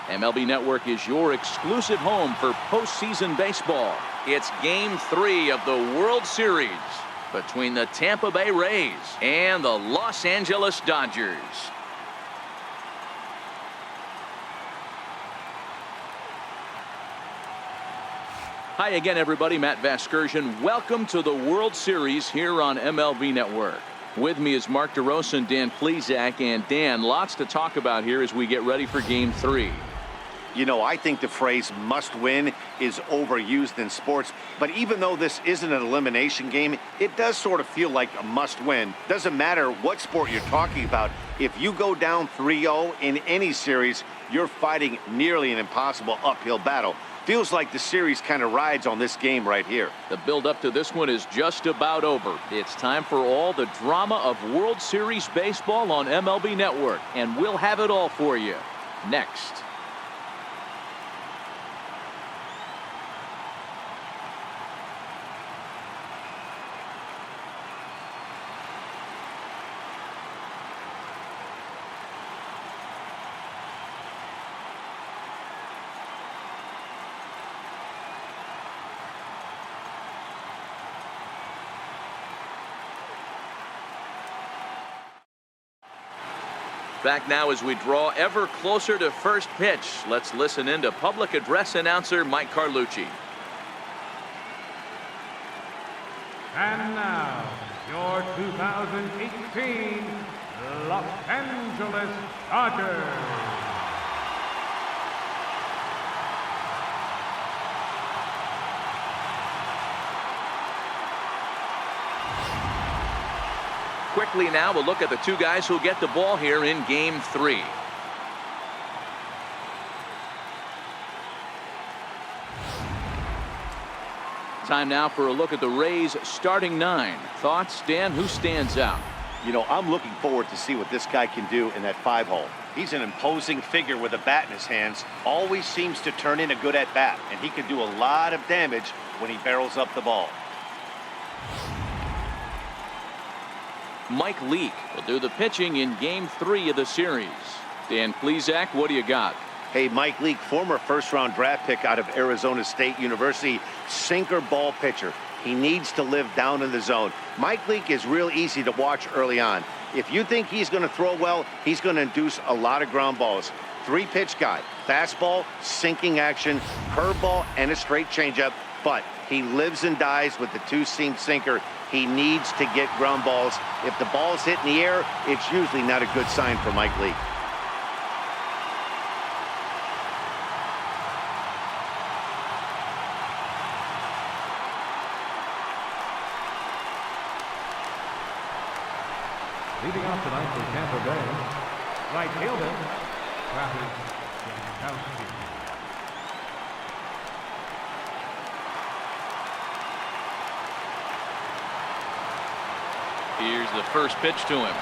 MLB Network is your exclusive home for postseason baseball. It's Game 3 of the World Series between the Tampa Bay Rays and the Los Angeles Dodgers. Hi again, everybody. Matt Vasgersian. Welcome to the World Series here on MLB Network. With me is Mark DeRosa and Dan Plesac. And Dan, lots to talk about here as we get ready for Game 3. You know, I think the phrase must win is overused in sports. But even though this isn't an elimination game, it does sort of feel like a must win. Doesn't matter what sport you're talking about. If you go down 3-0 in any series, you're fighting nearly an impossible uphill battle. Feels like the series kind of rides on this game right here. The build-up to this one is just about over. It's time for all the drama of World Series baseball on MLB Network, and we'll have it all for you next. Back now as we draw ever closer to first pitch. Let's listen in to public address announcer Mike Carlucci. And now, your 2018 Los Angeles Dodgers. Quickly now, we'll look at the two guys who'll get the ball here in Game 3. Time now for a look at the Rays starting 9. Thoughts, Dan? Who stands out? You know, I'm looking forward to see what this guy can do in that 5-hole. He's an imposing figure with a bat in his hands. Always seems to turn in a good at-bat, and he can do a lot of damage when he barrels up the ball. Mike Leake will do the pitching in Game 3 of the series. Dan Plesac, what do you got? Hey, Mike Leake, former first-round draft pick out of Arizona State University, sinker ball pitcher. He needs to live down in the zone. Mike Leake is real easy to watch early on. If you think he's going to throw well, he's going to induce a lot of ground balls. 3-pitch guy, fastball, sinking action, curveball, and a straight changeup. But he lives and dies with the 2-seam sinker. He needs to get ground balls. If the ball's hit in the air, it's usually not a good sign for Mike Leake. Leading off tonight for Tampa Bay, right fielder, Travis Jankowski. Here's the first pitch to him.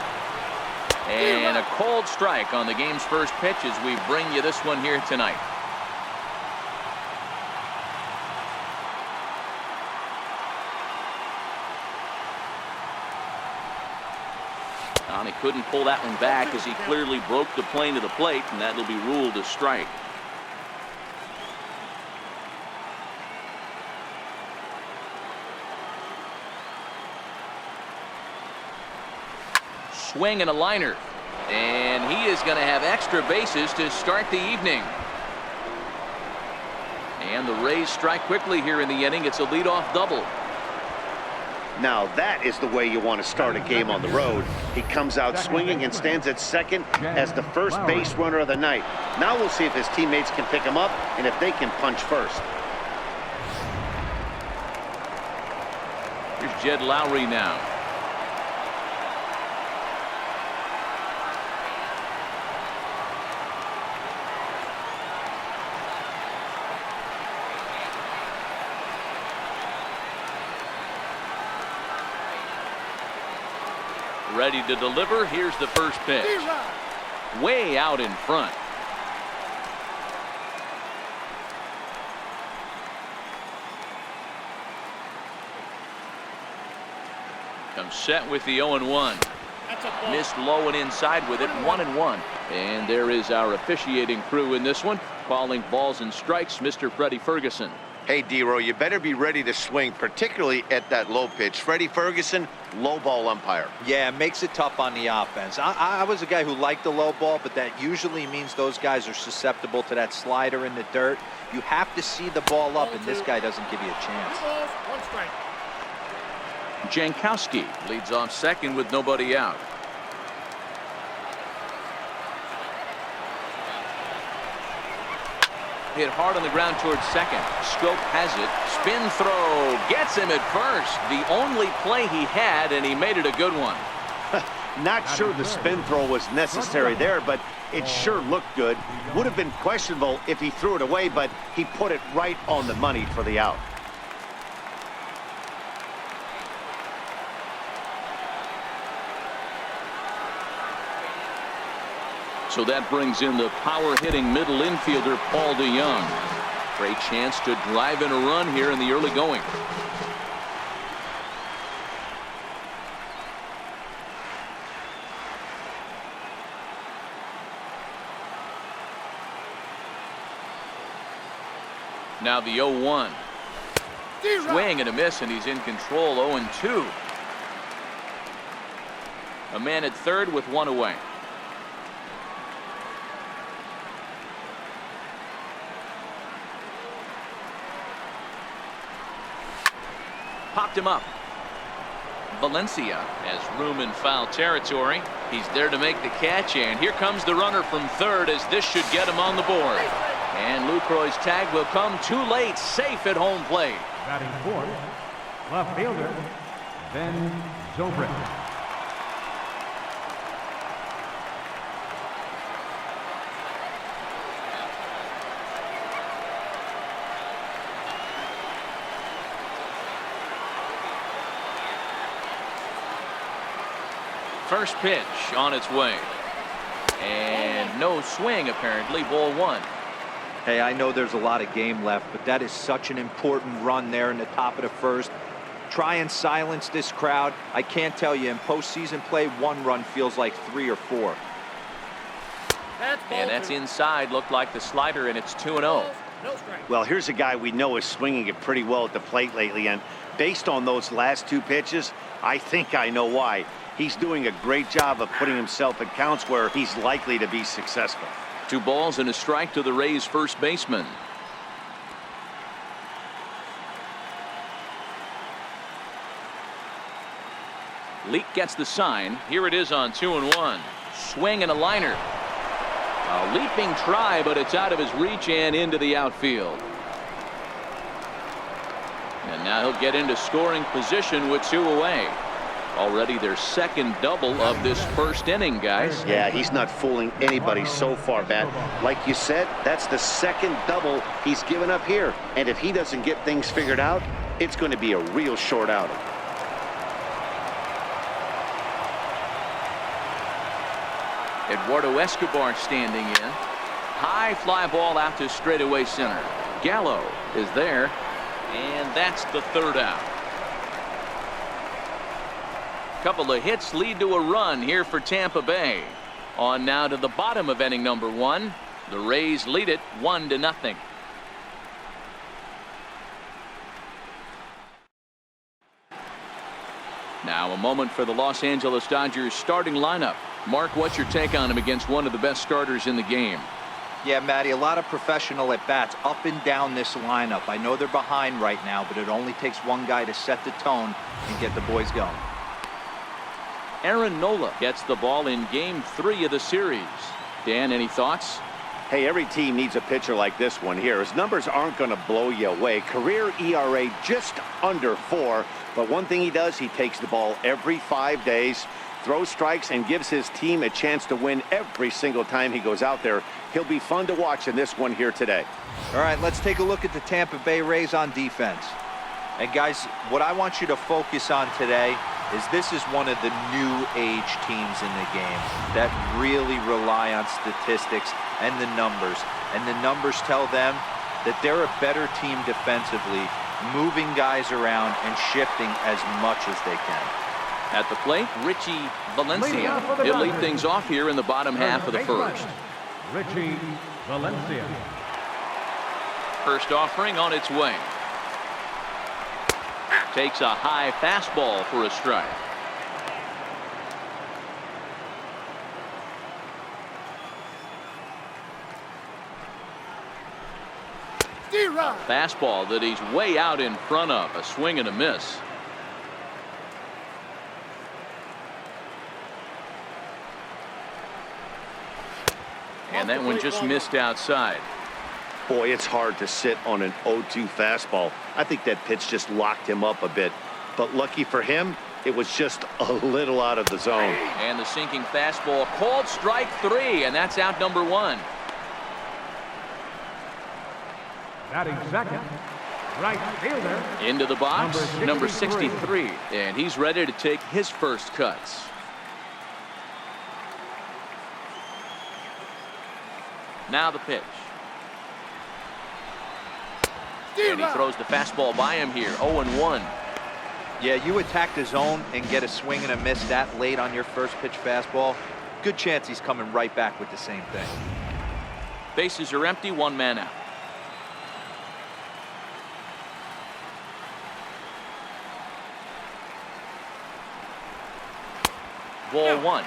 And a cold strike on the game's first pitch as we bring you this one here tonight. And he couldn't pull that one back as he clearly broke the plane to the plate, and that'll be ruled a strike. Swing and a liner, and he is going to have extra bases to start the evening. And the Rays strike quickly here in the inning. It's a leadoff double. Now that is the way you want to start a game on the road. He comes out swinging and stands at second as the first base runner of the night. Now we'll see if his teammates can pick him up and if they can punch first. Here's Jed Lowry now. Ready to deliver. Here's the first pitch. Way out in front. Comes set with the 0-1. Missed low and inside with it. 1-1. And there is our officiating crew in this one. calling balls and strikes, Mr. Freddie Ferguson. Hey, D-Roy, you better be ready to swing, particularly at that low pitch. Freddie Ferguson, low ball umpire. Yeah, it makes it tough on the offense. I was a guy who liked the low ball, but that usually means those guys are susceptible to that slider in the dirt. You have to see the ball up, and this guy doesn't give you a chance. 2 balls, 1 strike. Jankowski leads off second with nobody out. Hit hard on the ground towards second. Scope has it. Spin throw. Gets him at first. The only play he had, and he made it a good one. Not sure the spin throw was necessary there, but it sure looked good. Would have been questionable if he threw it away, but he put it right on the money for the out. So that brings in the power-hitting middle infielder, Paul DeYoung. Great chance to drive in a run here in the early going. Now the 0-1. Swing and a miss, and he's in control. 0-2. A man at third with one away. Popped him up. Valencia has room in foul territory. He's there to make the catch, and here comes the runner from third, as this should get him on the board. And Lucroy's tag will come too late, safe at home plate. Batting fourth, left fielder, Ben Zobrist. First pitch on its way. And no swing, apparently. Ball one. Hey, I know there's a lot of game left, but that is such an important run there in the top of the first. Try and silence this crowd. I can't tell you, in postseason play, 1 run feels like 3 or 4. And that's inside. Looked like the slider, and it's 2-0. Well, here's a guy we know is swinging it pretty well at the plate lately, and based on those last 2 pitches, I think I know why. He's doing a great job of putting himself in counts where he's likely to be successful. 2 balls and a strike to the Rays first baseman. Leake gets the sign. Here it is on 2-1. Swing and a liner. A leaping try, but it's out of his reach and into the outfield. And now he'll get into scoring position with 2 away. Already their second double of this first inning, guys. Yeah, he's not fooling anybody so far, Matt. Like you said, that's the second double he's given up here. And if he doesn't get things figured out, it's going to be a real short outing. Eduardo Escobar standing in. High fly ball out to straightaway center. Gallo is there, and that's the 3rd out. Couple of hits lead to a run here for Tampa Bay. On now to the bottom of inning number 1. The Rays lead it 1-0. Now a moment for the Los Angeles Dodgers starting lineup. Mark, what's your take on him against one of the best starters in the game? Yeah, Matty, a lot of professional at-bats up and down this lineup. I know they're behind right now, but it only takes one guy to set the tone and get the boys going. Aaron Nola gets the ball in game 3 of the series. Dan, any thoughts? Hey, every team needs a pitcher like this one here. His numbers aren't going to blow you away. Career ERA just under 4. But one thing he does, he takes the ball every 5 days, throws strikes, and gives his team a chance to win every single time he goes out there. He'll be fun to watch in this one here today. All right, let's take a look at the Tampa Bay Rays on defense. And guys, what I want you to focus on today is this is one of the new age teams in the game that really rely on statistics and the numbers. And the numbers tell them that they're a better team defensively, moving guys around and shifting as much as they can. At the plate, Richie Valencia. He'll lead things off here in the bottom half of the first. Richie Valencia. First offering on its way. Takes a high fastball for a strike. A fastball that he's way out in front of. A swing and a miss. And that one just missed outside. Boy, it's hard to sit on an 0-2 fastball. I think that pitch just locked him up a bit. But lucky for him, it was just a little out of the zone. And the sinking fastball called strike 3, and that's out number 1. Batting second, right fielder. Into the box, number 63. And he's ready to take his first cuts. Now the pitch. And he throws the fastball by him here. 0-1. Yeah, you attack the zone and get a swing and a miss that late on your first pitch fastball. Good chance he's coming right back with the same thing. Bases are empty, 1 man out. Ball 1.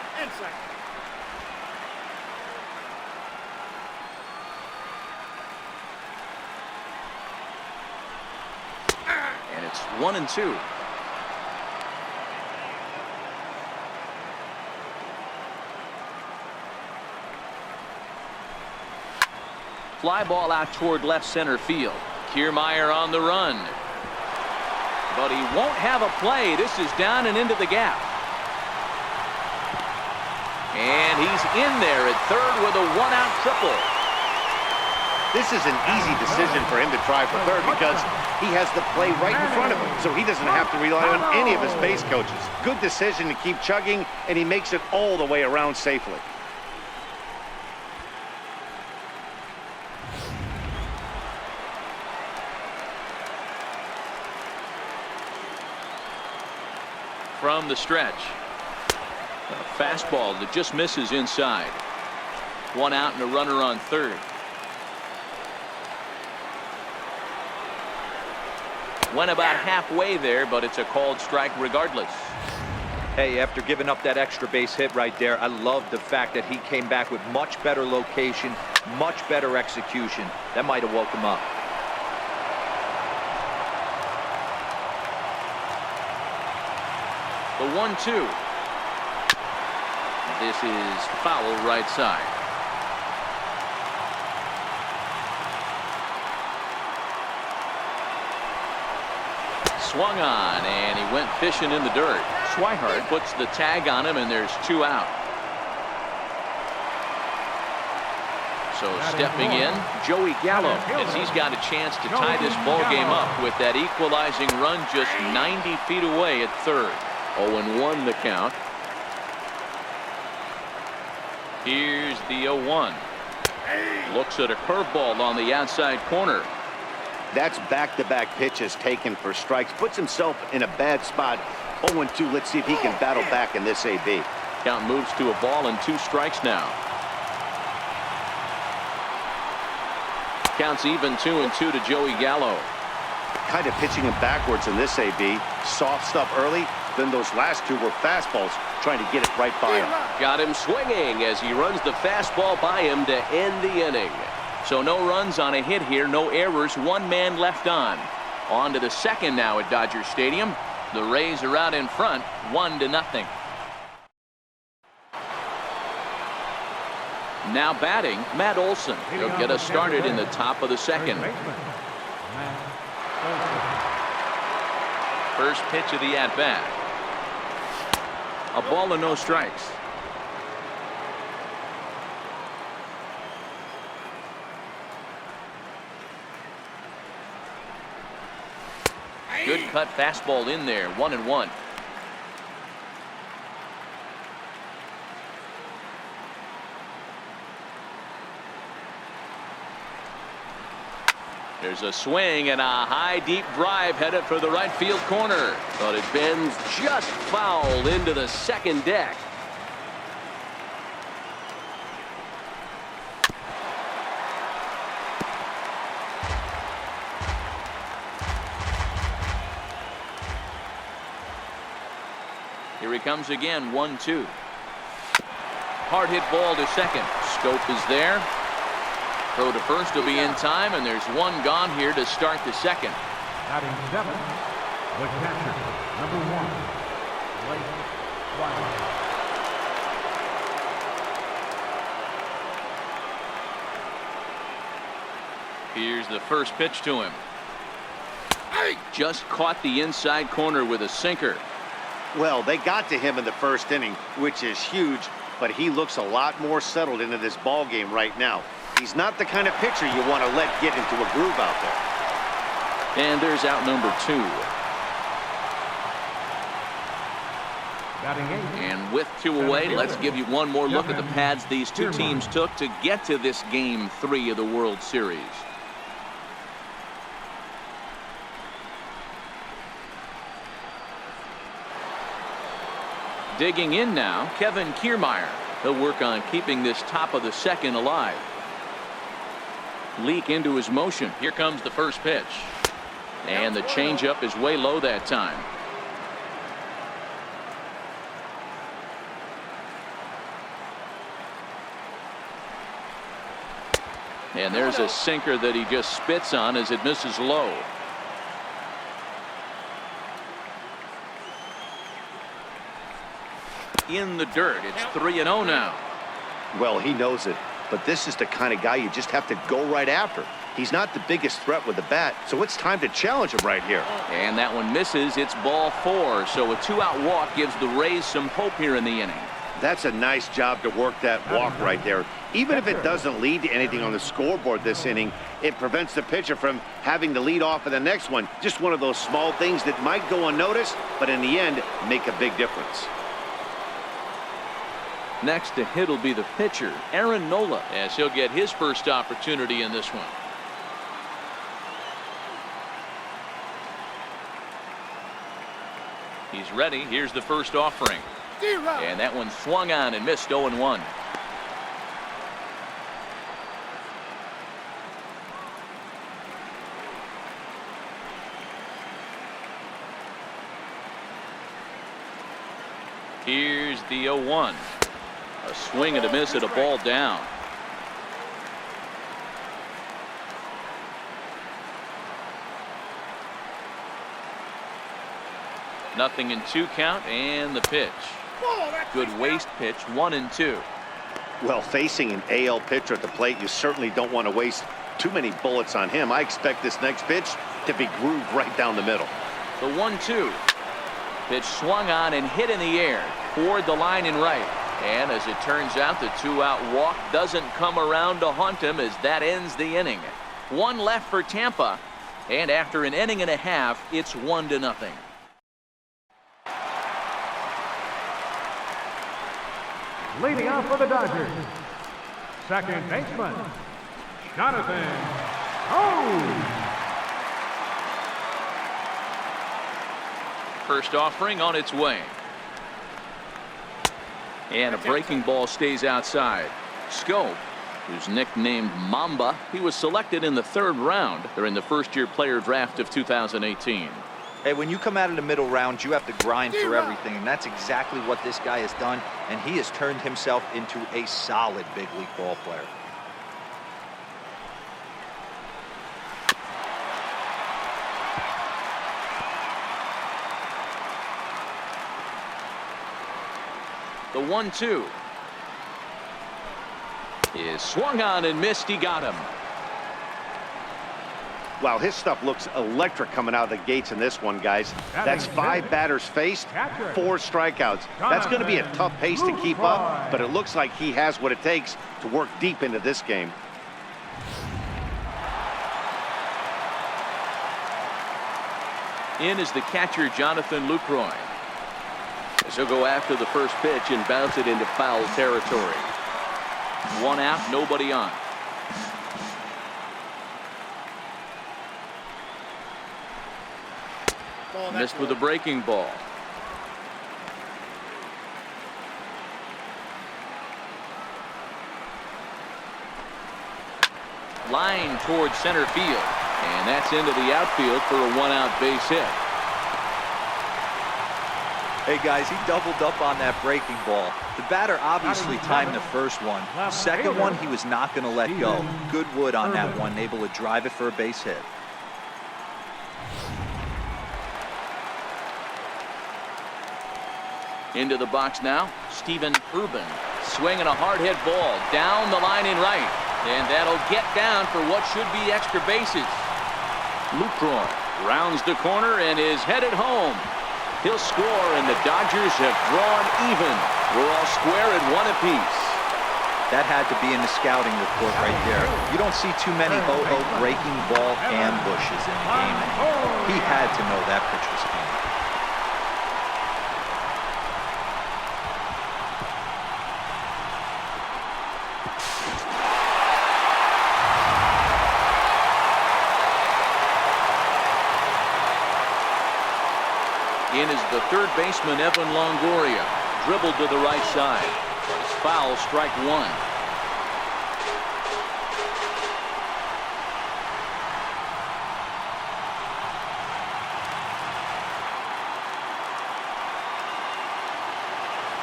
And it's 1-2. Fly ball out toward left center field. Kiermaier on the run. But he won't have a play. This is down and into the gap. And he's in there at third with a 1-out triple. This is an easy decision for him to try for third because he has the play right in front of him, so he doesn't have to rely on any of his base coaches. Good decision to keep chugging, and he makes it all the way around safely. From the stretch. A fastball that just misses inside. 1 out and a runner on third. Went about halfway there, but it's a called strike regardless. Hey, after giving up that extra base hit right there, I love the fact that he came back with much better location, much better execution. That might have woke him up. The 1-2. This is foul right side. Swung on, and he went fishing in the dirt. Swihart puts the tag on him, and there's 2 out. So stepping in, Joey Gallo, as he's got a chance to tie this ball game up with that equalizing run just 90 feet away at third. 0-1 the count. Here's the 0-1. Looks at a curveball on the outside corner. That's back-to-back pitches taken for strikes. Puts himself in a bad spot. 0-2. Let's see if he can battle back in this AB. Count moves to a ball and 2 strikes now. Counts even 2-2 to Joey Gallo. Kind of pitching him backwards in this AB. Soft stuff early. Then those last 2 were fastballs, trying to get it right by him. Got him swinging as he runs the fastball by him to end the inning. So no runs on a hit here, no errors, 1 man left on. On to the second now at Dodger Stadium. The Rays are out in front, 1-0. Now batting, Matt Olson. He'll get us started in the top of the second. First pitch of the at-bat. A ball and no strikes. Good cut fastball in there, 1-1. There's a swing and a high deep drive headed for the right field corner, but it bends just foul into the second deck. Here he comes again, 1-2. Hard hit ball to second. Scope is there. Throw to first will be in time, and there's one gone here to start the second. Batting seventh, the catcher, number 1, Blake White. Here's the first pitch to him. Just caught the inside corner with a sinker. Well, they got to him in the first inning, which is huge, but he looks a lot more settled into this ball game right now. He's not the kind of pitcher you want to let get into a groove out there. And there's out number 2. Batting eighth. And with 2 away, let's give you one more look at the pads these two teams took to get to this Game 3 of the World Series. Digging in now, Kevin Kiermaier. He'll work on keeping this top of the second alive. Leak into his motion. Here comes the first pitch. And the changeup is way low that time. And there's a sinker that he just spits on as it misses low. In the dirt. It's 3-0 now. Well, he knows it, but this is the kind of guy you just have to go right after. He's not the biggest threat with the bat, so it's time to challenge him right here. And that one misses. It's ball 4, so a 2-out walk gives the Rays some hope here in the inning. That's a nice job to work that walk right there. Even if it doesn't lead to anything on the scoreboard this inning, it prevents the pitcher from having to lead off in the next one. Just one of those small things that might go unnoticed, but in the end, make a big difference. Next to hit will be the pitcher, Aaron Nola, as he'll get his first opportunity in this one. He's ready. Here's the first offering. And that one swung on and missed. 0-1. Here's the 0-1. A swing and a miss at a ball down. Nothing in 2 count, and the pitch. Good waste pitch, 1-2. Well, facing an AL pitcher at the plate, you certainly don't want to waste too many bullets on him. I expect this next pitch to be grooved right down the middle. The 1-2. Pitch swung on and hit in the air toward the line and right. And as it turns out, the 2-out walk doesn't come around to haunt him as that ends the inning. 1 left for Tampa, and after an inning and a half, it's 1-0. Leading off for the Dodgers, second baseman, Jonathan Cone. First offering on its way. And a breaking ball stays outside. Scope, who's nicknamed Mamba, he was selected in the 3rd round during the first-year player draft of 2018. Hey, when you come out of the middle round, you have to grind for everything, and that's exactly what this guy has done, and he has turned himself into a solid big league ball player. The 1-2 is swung on and missed. He got him. Wow, his stuff looks electric coming out of the gates in this one, guys. That's 5 batters faced, 4 strikeouts. That's going to be a tough pace to keep up, but it looks like he has what it takes to work deep into this game. In is the catcher, Jonathan Lucroy. As he'll go after the first pitch and bounce it into foul territory. 1 out, nobody on. Missed with a breaking ball. Line towards center field, and that's into the outfield for a 1-out base hit. Hey guys, he doubled up on that breaking ball. The batter obviously timed the first one. Second one, he was not going to let go. Good wood on that one, able to drive it for a base hit. Into the box now, Steven Urban. Swinging a hard hit ball down the line in right. And that'll get down for what should be extra bases. Lucroy rounds the corner and is headed home. He'll score, and the Dodgers have drawn even. We're all square at 1 apiece. That had to be in the scouting report right there. You don't see too many 0-0 breaking ball ambushes in the game. He had to know that pitch was coming. In is the third baseman, Evan Longoria. Dribbled to the right side. It's foul, strike 1.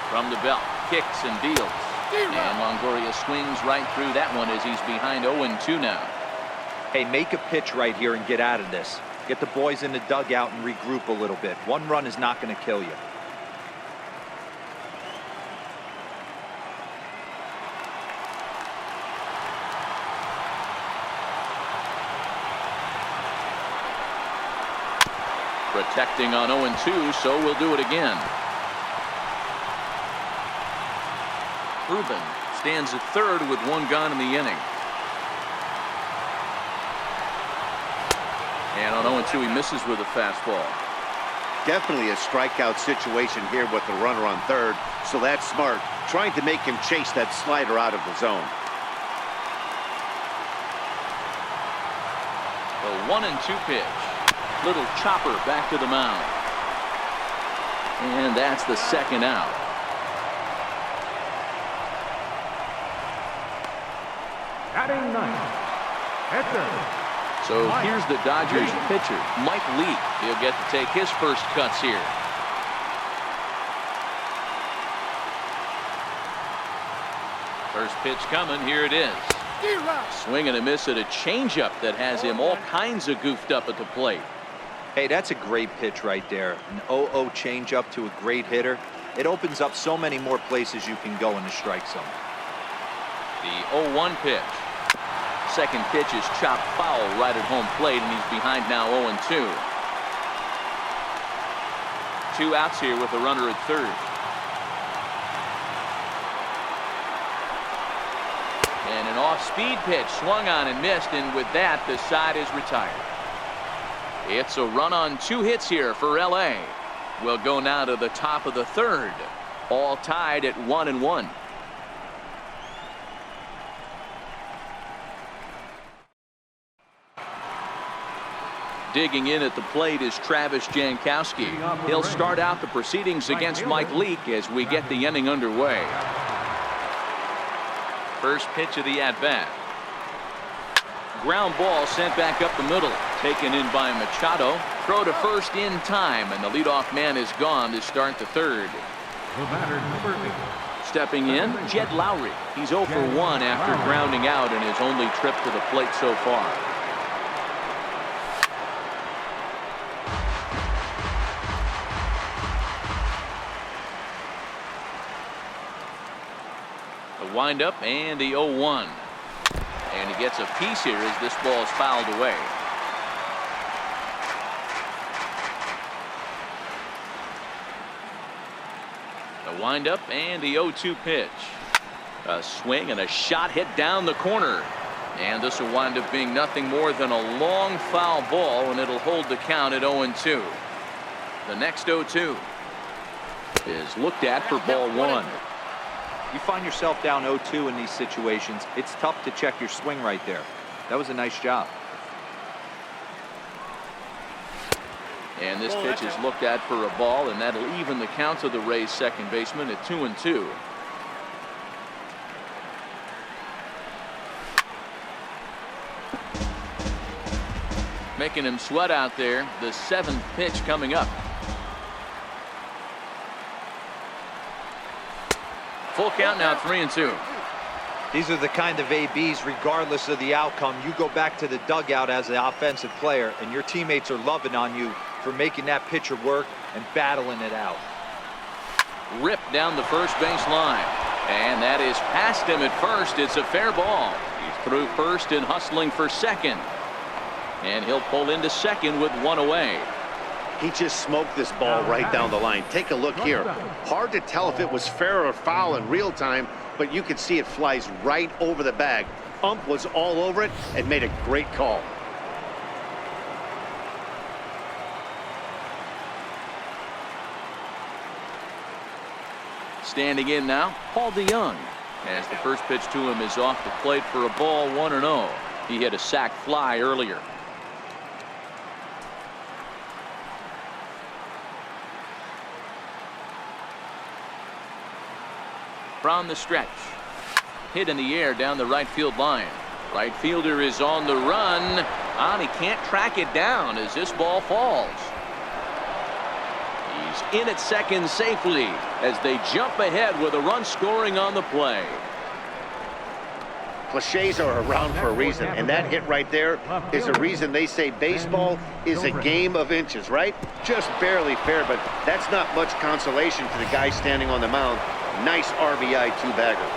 From the belt, kicks and deals. And Longoria swings right through that one as he's behind 0-2 now. Hey, make a pitch right here and get out of this. Get the boys in the dugout and regroup a little bit. One run is not going to kill you. Protecting on 0-2, so we'll do it again. Urban stands at third with 1 gone in the inning. And on 0-2, he misses with a fastball. Definitely a strikeout situation here with the runner on third, so that's smart. Trying to make him chase that slider out of the zone. The 1-2 pitch. Little chopper back to the mound. And that's the second out. Batting ninth, pitcher. So here's the Dodgers pitcher, Mike Leake. He'll get to take his first cuts here. First pitch coming. Here it is. Swing and a miss at a changeup that has him all kinds of goofed up at the plate. Hey, that's a great pitch right there. An 0-0 changeup to a great hitter. It opens up so many more places you can go in the strike zone. The 0-1 pitch. Second pitch is chopped foul right at home plate, and he's behind now 0-2. 2 outs here with a runner at third. And an off-speed pitch swung on and missed, and with that, the side is retired. It's a run on 2 hits here for LA. We'll go now to the top of the third. All tied at 1-1. Digging in at the plate is Travis Jankowski. He'll start out the proceedings against Mike Leake as we get the inning underway. First pitch of the at-bat. Ground ball sent back up the middle. Taken in by Machado. Throw to first in time, and the leadoff man is gone to start the third. The batter, number 8. Stepping in, Jed Lowry. He's 0 for 1 after grounding out in his only trip to the plate so far. The windup and the 0-1. And he gets a piece here as this ball is fouled away. The windup and the 0-2 pitch. A swing and a shot hit down the corner. And this will wind up being nothing more than a long foul ball, and it'll hold the count at 0-2. The next 0-2 is looked at for ball 1. You find yourself down 0-2 in these situations, it's tough to check your swing right there. That was a nice job. And this pitch is looked at for a ball, and that'll even the count of the Rays' second baseman at 2-2. Making him sweat out there. The 7th pitch coming up. Full count now, 3-2. These are the kind of ABs, regardless of the outcome. You go back to the dugout as an offensive player, and your teammates are loving on you for making that pitcher work and battling it out. Ripped down the first base line. And that is past him at first. It's a fair ball. He's through first and hustling for second. And he'll pull into second with one away. He just smoked this ball right down the line. Take a look here. Hard to tell if it was fair or foul in real time, but you could see it flies right over the bag. Ump was all over it and made a great call. Standing in now, Paul DeYoung. As the first pitch to him is off the plate for a ball, 1-0. He hit a sac fly earlier. From the stretch. Hit in the air down the right field line. Right fielder is on the run. And he can't track it down as this ball falls. He's in at second safely as they jump ahead with a run scoring on the play. Cliches are around for a reason, and that hit right there is a reason they say baseball is a game of inches, right? Just barely fair, but that's not much consolation to the guy standing on the mound. Nice RBI two-bagger.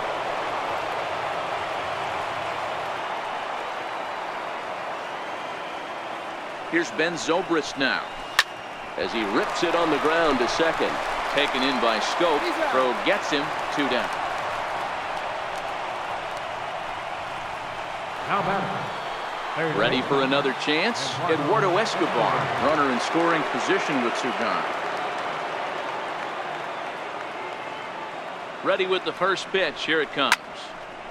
Here's Ben Zobrist now as he rips it on the ground to second. Taken in by Scope. Throw gets him, 2 down. Now batter. Ready for another chance. Eduardo Escobar, runner in scoring position with 2 gone. Ready with the first pitch. Here it comes.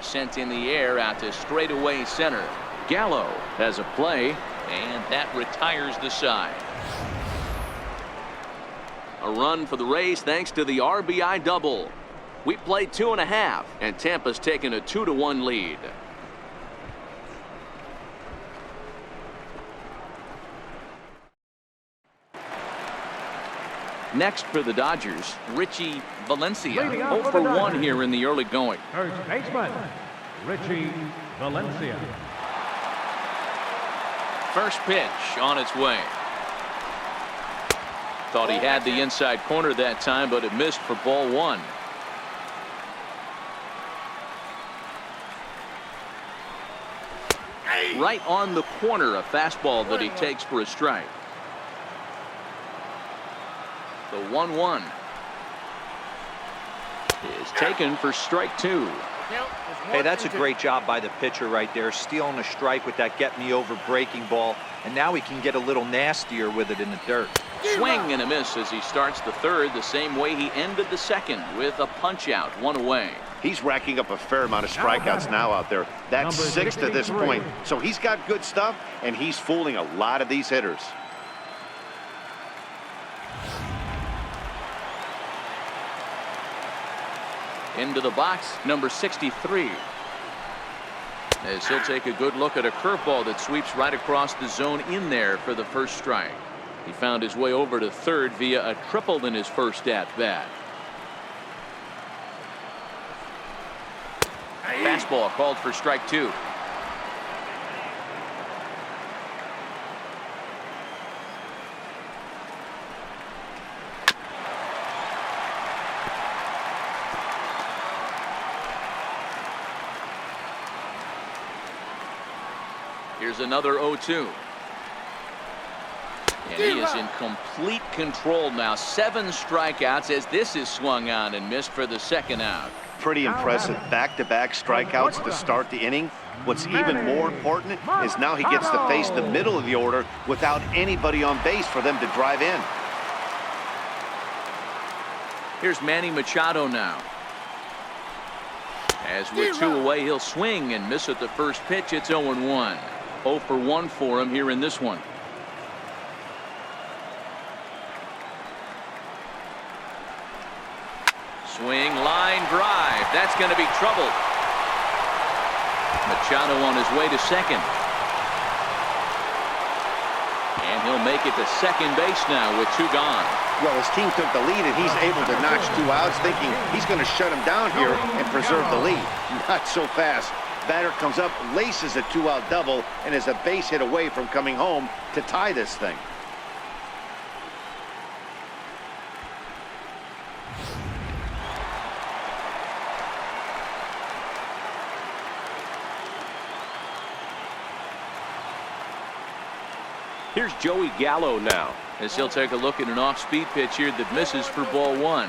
Sent in the air out to straightaway center. Gallo has a play, and that retires the side. A run for the Rays thanks to the RBI double. We played 2.5, and Tampa's taken a 2-1 lead. Next for the Dodgers, Richie Valencia. 0 for 1 here in the early going. First baseman, Richie Valencia. First pitch on its way. Thought he had the inside corner that time, but it missed for ball 1. Right on the corner, a fastball that he takes for a strike. The 1-1 is taken for strike 2. Hey, that's a great job by the pitcher right there, stealing a strike with that get me over breaking ball, and now he can get a little nastier with it in the dirt. Swing and a miss as he starts the third the same way he ended the second, with a punch out, 1 away. He's racking up a fair amount of strikeouts now out there. That's 6 to this point. So he's got good stuff, and he's fooling a lot of these hitters. Into the box, number 63. As he'll take a good look at a curveball that sweeps right across the zone in there for the first strike. He found his way over to third via a triple in his first at-bat. Fastball called for strike 2. Here's another 0-2. And he is in complete control now. 7 strikeouts as this is swung on and missed for the second out. Pretty impressive. Back-to-back strikeouts to start the inning. What's even more important is now he gets to face the middle of the order without anybody on base for them to drive in. Here's Manny Machado now. As with 2 away, he'll swing and miss at the first pitch. It's 0-1. 0 for 1 for him here in this one. Swing, line drive. That's going to be trouble. Machado on his way to second. And And he'll make it to second base now with 2 gone. Well, his team took the lead, and he's able to notch 2 outs, thinking he's going to shut him down here and preserve the lead. Not so fast. Batter comes up, laces a 2-out double, and is a base hit away from coming home to tie this thing. Here's Joey Gallo now, as he'll take a look at an off-speed pitch here that misses for ball 1.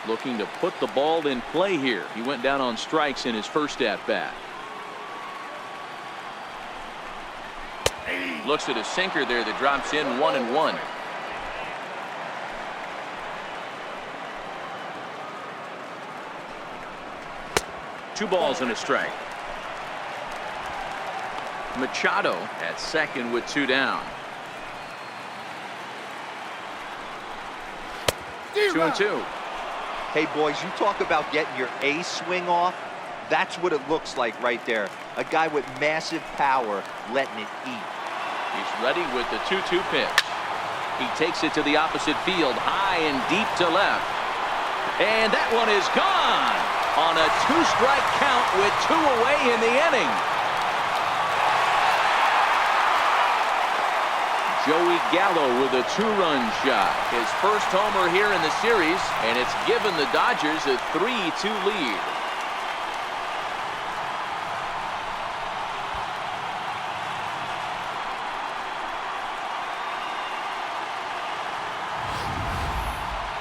Looking to put the ball in play here. He went down on strikes in his first at-bat. Looks at a sinker there that drops in 1-1. Two balls and a strike. Machado at second with 2 down. 2-2. Hey, boys, you talk about getting your A swing off. That's what it looks like right there. A guy with massive power letting it eat. He's ready with the 2-2 pitch. He takes it to the opposite field, high and deep to left. And that one is gone on a 2-strike count with 2 away in the inning. Joey Gallo with a 2-run shot. His first homer here in the series, and it's given the Dodgers a 3-2 lead.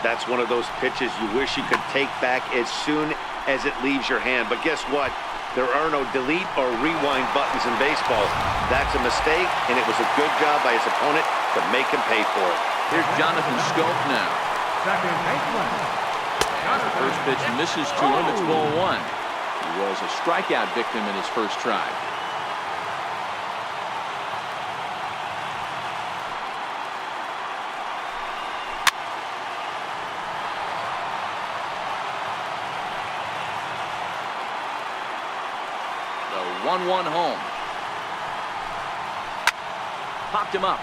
That's one of those pitches you wish you could take back as soon as it leaves your hand. But guess what? There are no delete or rewind buttons in baseball. That's a mistake, and it was a good job by his opponent to make him pay for it. Here's Jonathan Scope now. Second baseman. As the first pitch misses to him, it's ball 1. He was a strikeout victim in his first try. The 1-1 home. Popped him up.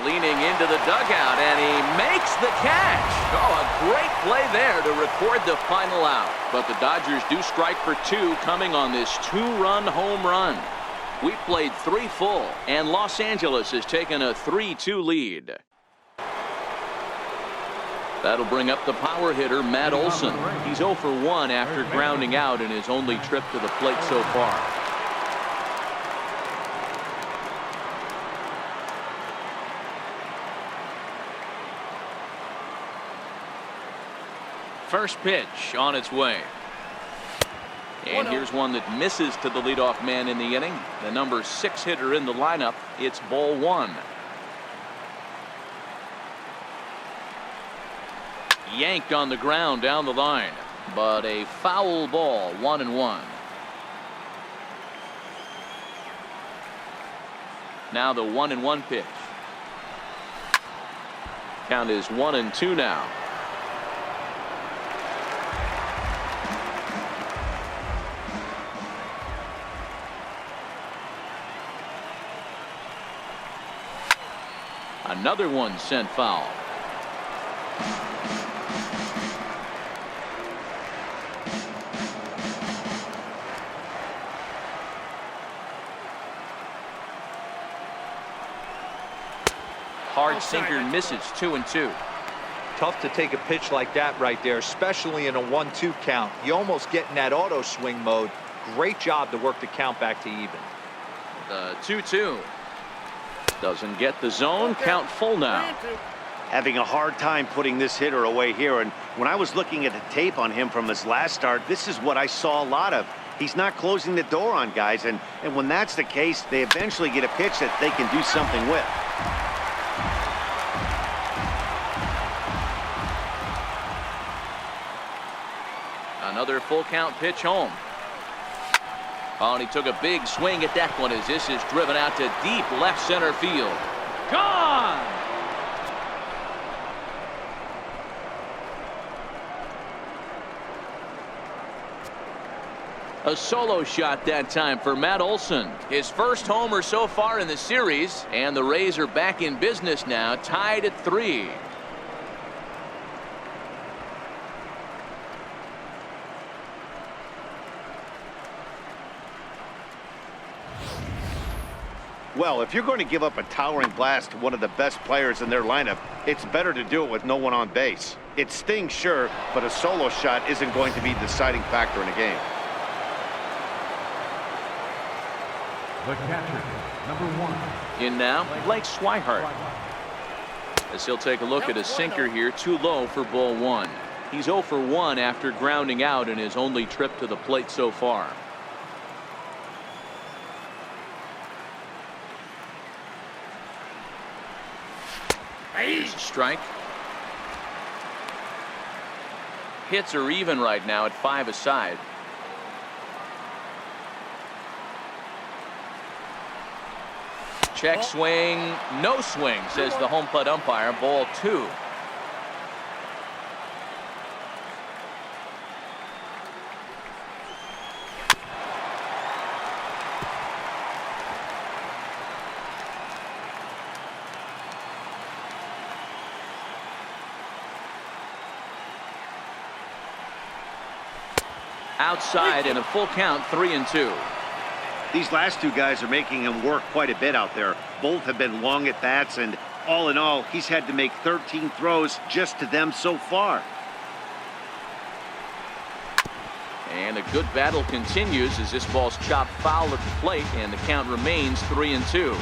Leaning into the dugout, and he makes the catch. Oh, a great play there to record the final out. But the Dodgers do strike for 2 coming on this 2-run home run. We played 3 full, and Los Angeles has taken a 3-2 lead. That'll bring up the power hitter, Matt Olson. He's 0 for 1 after grounding out in his only trip to the plate so far. First pitch on its way. And here's one that misses to the leadoff man in the inning. The number 6 hitter in the lineup. It's ball 1. Yanked on the ground down the line, but a foul ball. 1-1. Now the 1-1 pitch. Count is 1-2 now. Another one sent foul. Hard sinker misses. 2-2. Tough to take a pitch like that right there, especially in a 1-2 count. You almost get in that auto swing mode. Great job to work the count back to even. The 2-2. Doesn't get the zone. Count full now. Having a hard time putting this hitter away here. And when I was looking at the tape on him from his last start, this is what I saw a lot of. He's not closing the door on guys. And when that's the case, they eventually get a pitch that they can do something with. Another full count pitch home. Oh, and he took a big swing at that one as this is driven out to deep left center field. Gone! A solo shot that time for Matt Olson. His first homer so far in the series, and the Rays are back in business now, tied at 3. Well, if you're going to give up a towering blast to one of the best players in their lineup, it's better to do it with no one on base. It stings, sure, but a solo shot isn't going to be the deciding factor in a game. The catcher, number 1. In now, Blake Swihart. As he'll take a look at a sinker here, too low for ball 1. He's 0 for 1 after grounding out in his only trip to the plate so far. Here's a strike. Hits are even right now at 5 aside. Check swing, no swing, says the home plate umpire. Ball 2. Outside and a full count, 3-2. These last two guys are making him work quite a bit out there. Both have been long at bats, and all in all, he's had to make 13 throws just to them so far. And a good battle continues as this ball's chopped foul at the plate, and the count remains 3-2.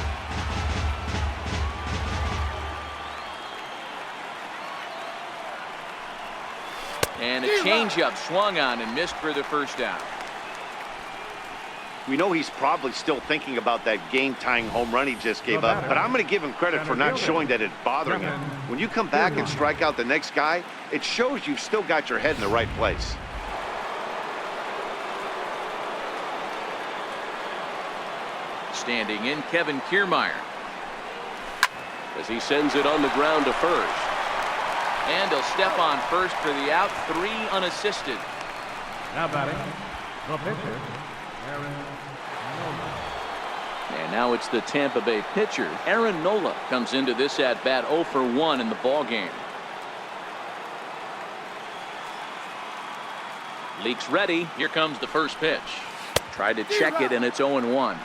And a changeup swung on and missed for the first out. We know he's probably still thinking about that game-tying home run he just gave up, but I'm going to give him credit for not showing that it's bothering him. When you come back and strike out the next guy, it shows you've still got your head in the right place. Standing in, Kevin Kiermaier, as he sends it on the ground to first. And he'll step on first for the out, 3 unassisted. Now batting, the pitcher, Aaron Nola. And now it's the Tampa Bay pitcher, Aaron Nola, comes into this at bat 0 for 1 in the ball game. Leaks ready. Here comes the first pitch. Tried to check it, and it's 0-1.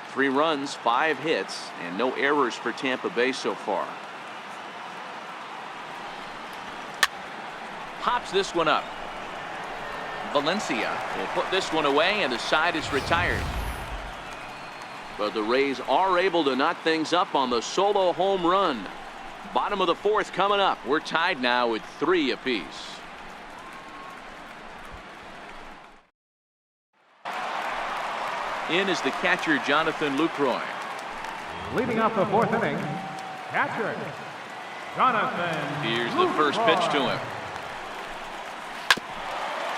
3 runs, 5 hits, and no errors for Tampa Bay so far. Pops this one up. Valencia will put this one away, and the side is retired. But the Rays are able to knock things up on the solo home run. Bottom of the 4th coming up. We're tied now with 3 apiece. In is the catcher, Jonathan Lucroy. Leading off the 4th inning, catcher, Jonathan. Here's the first pitch to him.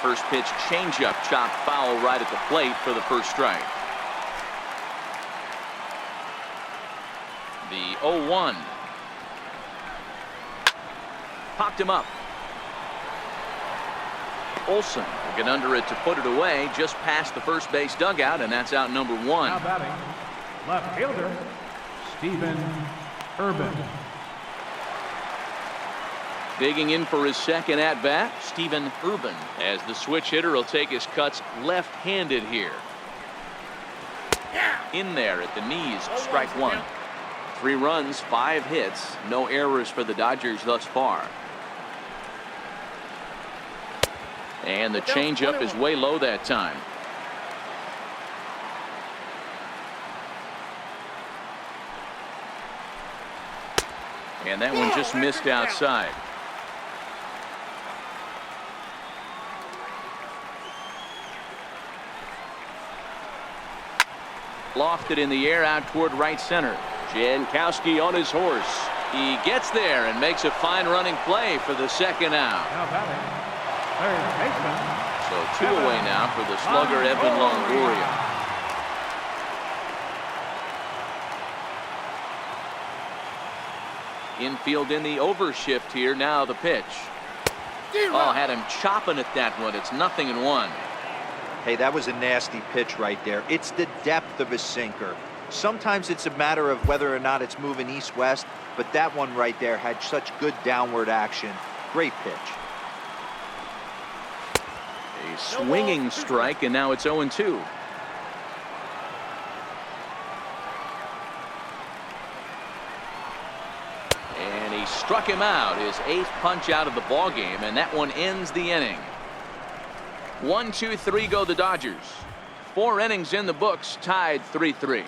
First pitch changeup, chopped foul right at the plate for the first strike. The 0-1. Popped him up. Olson will get under it to put it away just past the first base dugout, and that's out number 1. Now batting, left fielder, Stephen Urban. Digging in for his second at-bat, Stephen Urban, as the switch hitter will take his cuts left-handed here. In there at the knees, strike 1. 3 runs, 5 hits, no errors for the Dodgers thus far. And the changeup is way low that time. And that one just missed outside. Lofted in the air out toward right center. Jankowski on his horse. He gets there and makes a fine running play for the second out. Now batting, third baseman. So 2 away now for the slugger Evan Longoria. Infield in the overshift here. Now the pitch. Oh, had him chopping at that one. It's 0-1. Hey, that was a nasty pitch right there. It's the depth of a sinker. Sometimes it's a matter of whether or not it's moving east-west, but that one right there had such good downward action. Great pitch. A swinging strike, and now it's 0-2. And he struck him out, his 8th punch out of the ball game, and that one ends the inning. 1, 2, 3 go the Dodgers. 4 innings in the books, tied 3-3.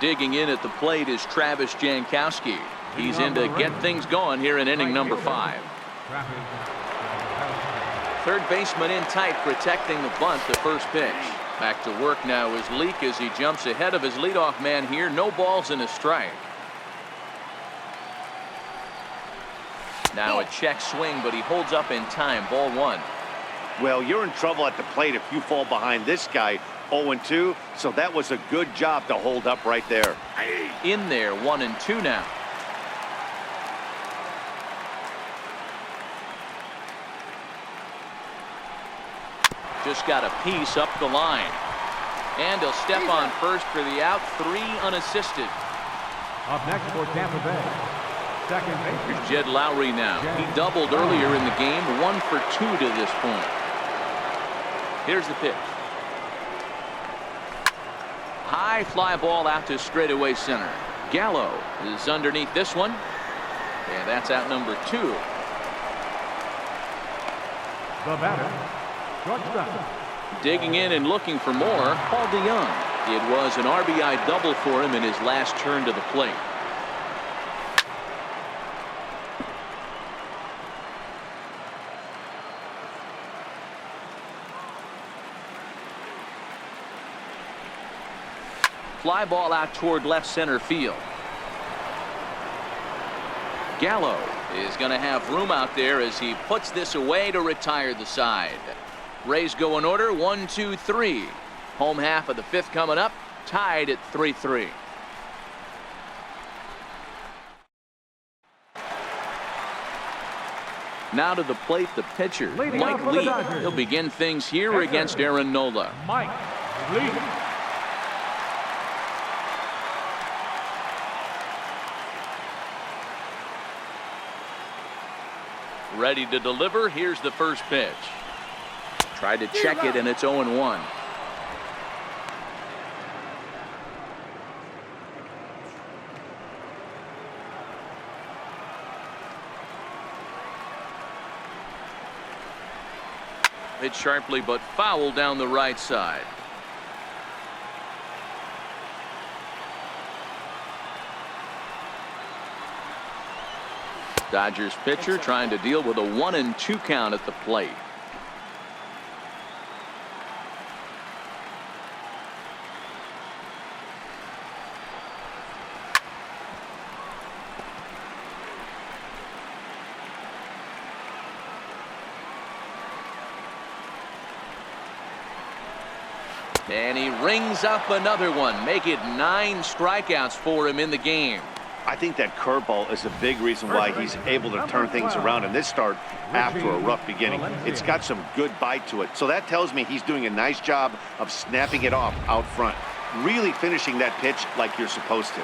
Digging in at the plate is Travis Jankowski. He's in to get things going here in inning number 5. Third baseman in tight, protecting the bunt, the first pitch. Back to work now is Leake as he jumps ahead of his leadoff man here. No balls and a strike. Now a check swing, but he holds up in time. Ball 1. Well, you're in trouble at the plate if you fall behind this guy. 0-2, so that was a good job to hold up right there. In there, 1-2 now. Just got a piece up the line. And he'll step on first for the out. 3 unassisted. Up next for Tampa Bay, second baseman. Here's Jed Lowry now. He doubled earlier in the game. 1 for 2 to this point. Here's the pitch. High fly ball out to straightaway center. Gallo is underneath this one. And that's out number 2. The batter, shortstop. Digging in and looking for more, Paul DeYoung. It was an RBI double for him in his last turn to the plate. Fly ball out toward left center field. Gallo is going to have room out there as he puts this away to retire the side. Rays go in order. 1, 2, 3. Home half of the 5th coming up. Tied at 3-3. Now to the plate, the pitcher, Mike Lee. He'll begin things here against Aaron Nola. Mike Lee. Ready to deliver. Here's the first pitch. Tried to check it, and it's 0-1. Hit sharply, but foul down the right side. Dodgers pitcher trying to deal with a 1-2 count at the plate. And he rings up another one. Make it 9 strikeouts for him in the game. I think that curveball is a big reason why he's able to turn things around in this start after a rough beginning. It's got some good bite to it. So that tells me he's doing a nice job of snapping it off out front. Really finishing that pitch like you're supposed to.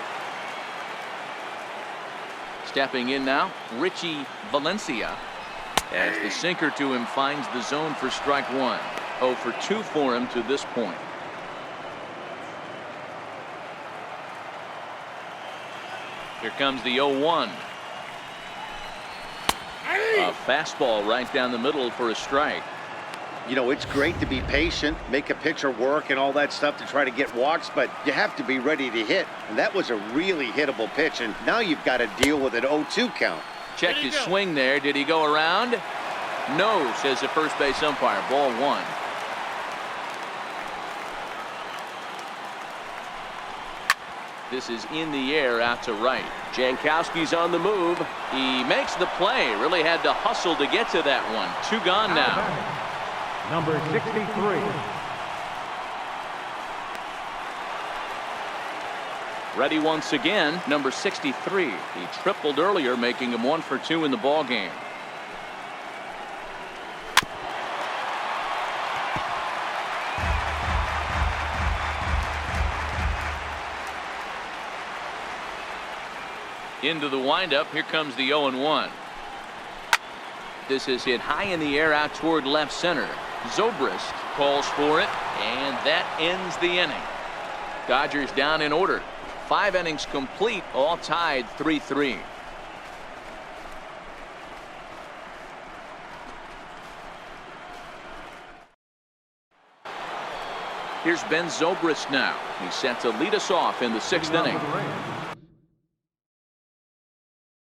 Stepping in now, Richie Valencia. As the sinker to him finds the zone for strike 1. 0 for 2 for him to this point. Here comes the 0-1. A fastball right down the middle for a strike. You know, it's great to be patient, make a pitcher work and all that stuff to try to get walks, but you have to be ready to hit. And that was a really hittable pitch, and now you've got to deal with an 0-2 count. Check his swing there. Did he go around? No, says the first base umpire. Ball 1. This is in the air out to right. Jankowski's on the move. He makes the play. Really had to hustle to get to that one. 2 gone now. Number 63. Ready once again, number 63. He tripled earlier, making him 1 for 2 in the ball game. Into the windup. Here comes the 0-1. This is hit high in the air out toward left center. Zobrist calls for it, and that ends the inning. Dodgers down in order. 5 innings complete, all tied 3-3. Here's Ben Zobrist now. He's set to lead us off in the 6th inning.